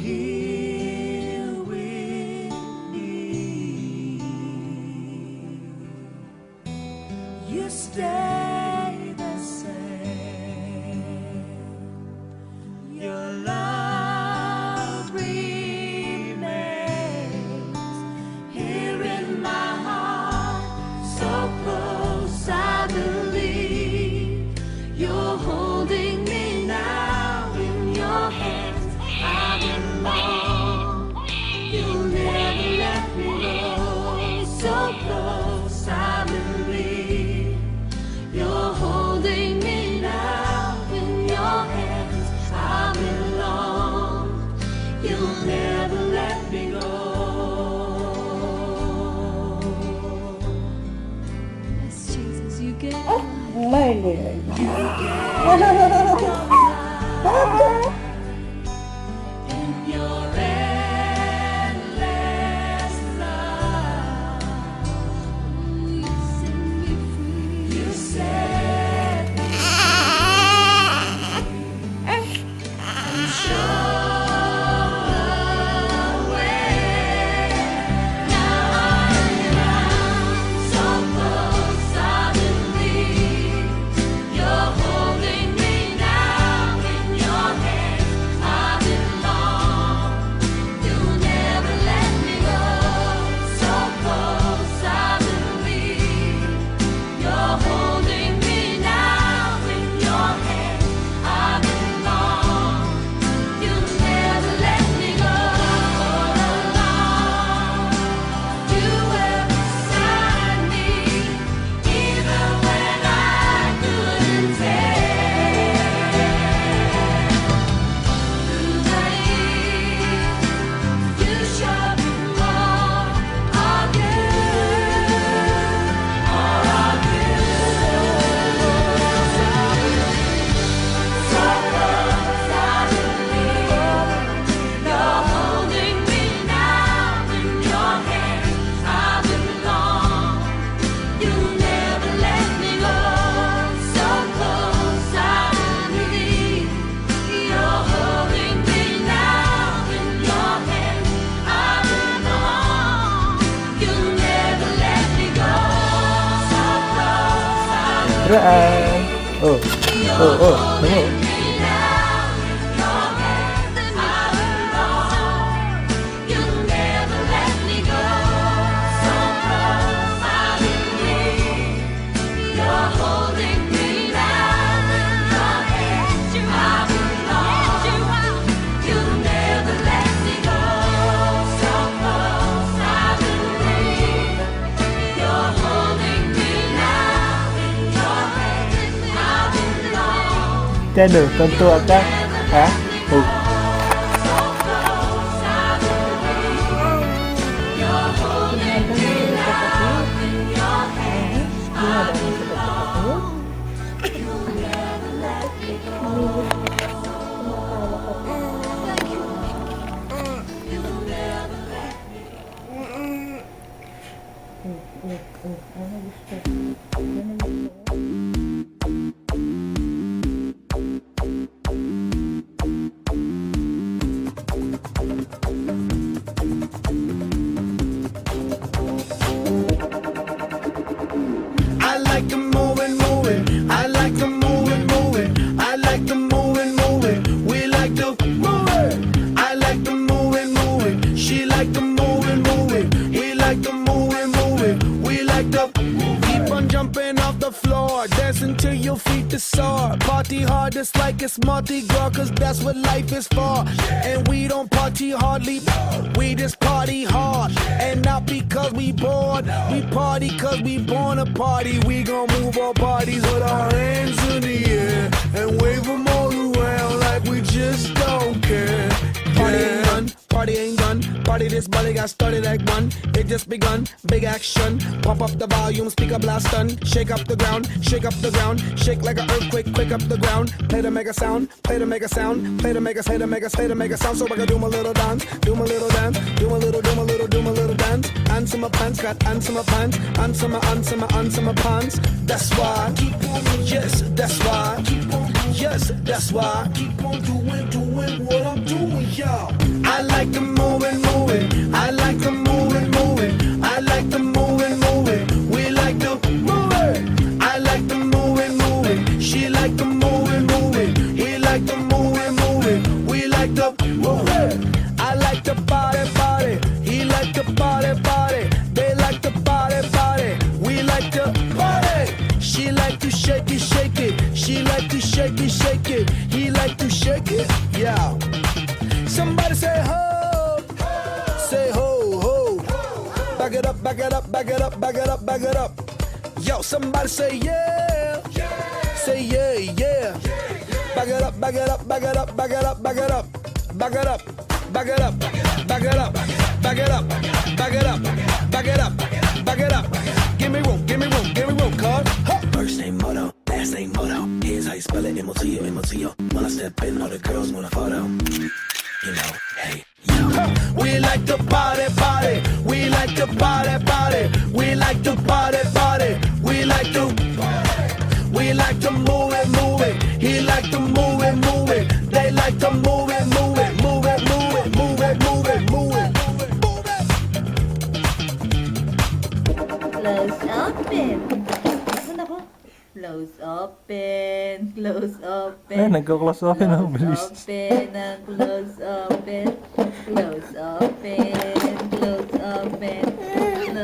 here with me. You stay the same. Your love remains here in my heart, so close I believe you're holding me now in your hands. I belong. You'll never let me go. So close I believe you're holding me now in your hands. I belong. You'll never let me go. Yes, Jesus, you get 정말이에요. in your endless love. You set me free. You set me free. And show the way. Now I'm so close, I believe you're holding me now in your hands. I belong. You'll never let me go. So close, I believe you're holding me now in your hands. I belong. You'll never let me go. All along, you were beside me, even when I couldn't take. Through the years, you showed me more of you, more of you. So close, I believe you're holding me now in your hands. I belong. You'll never let me go. So close, I believe you're holding me now in your hands. I belong. You'll never let me go. So close, I Raan. Oh. Oh, oh. Tunggu. Channel tentu akan I like them moving, moving. I like them moving, moving. I like them moving, moving. We like to move it. I like them moving, moving. She like them moving, moving. We like them moving, moving. We like to keep on jumping off the floor, dancing till your feet to soar. Party hard, just like it's Mardi Gras, 'cause that's what life is for. And we don't party hardly, we just party hard. And not because we bored, we party 'cause we born a party. We gon' move our bodies with our hands in the air and wave them all around like we just don't care. Party ain't done, party ain't done. Party this body got started like one. It just begun, big action. Pump up the volume, speaker blast stun. Shake up the ground, shake up the ground. Shake like an earthquake, quick up the ground. Play to make a sound, play to make a sound. Play to make a, play to make a, play to make a sound. So I can do my little dance, do my little dance. Do my little, do my little, do my little dance. Answer my pants, got answer my pants. Answer my, answer my, answer my pants. That's why, keep on, yes, that's why, keep on, Yes, that's why I keep on doing what I'm doing, y'all. I like to move it, move it. I like to move it, move it. I like to move it, move it. We like to move it. I like to move it, move it. She like to move it, move it. He like to move it, move it. We like to move it. I like to party, party. He like to party, party. They like to party, party. We like to party. She like to shake it, shake it. She like to shake it, shake it. He like to shake it, yeah. Somebody say ho, say ho, ho. Back it up, back it up, back it up, back it up, back it up. Yo, somebody say yeah, say yeah, yeah. Back it up, back it up, back it up, back it up, back it up, back it up, back it up, back it up, back it up, back it up, back it up, back it up. Give me room, give me room, give me room, cuz. First name Moto, last name Moto. Here's how you spell it, M-O-T-O, M-O-T-O. When I step in, all the girls want a photo. You know, hey, yo. We like to party, party. We like to party, party. We like to party, party. We like to party. We like to move it, move it. He like to move it, move it. They like to move it, move it, move it, move it, move it, move it, move it, move it. Close open. Kenapa? Close open, close open. Nagko-close open Close ang bilis. open and close open, close open, close open, close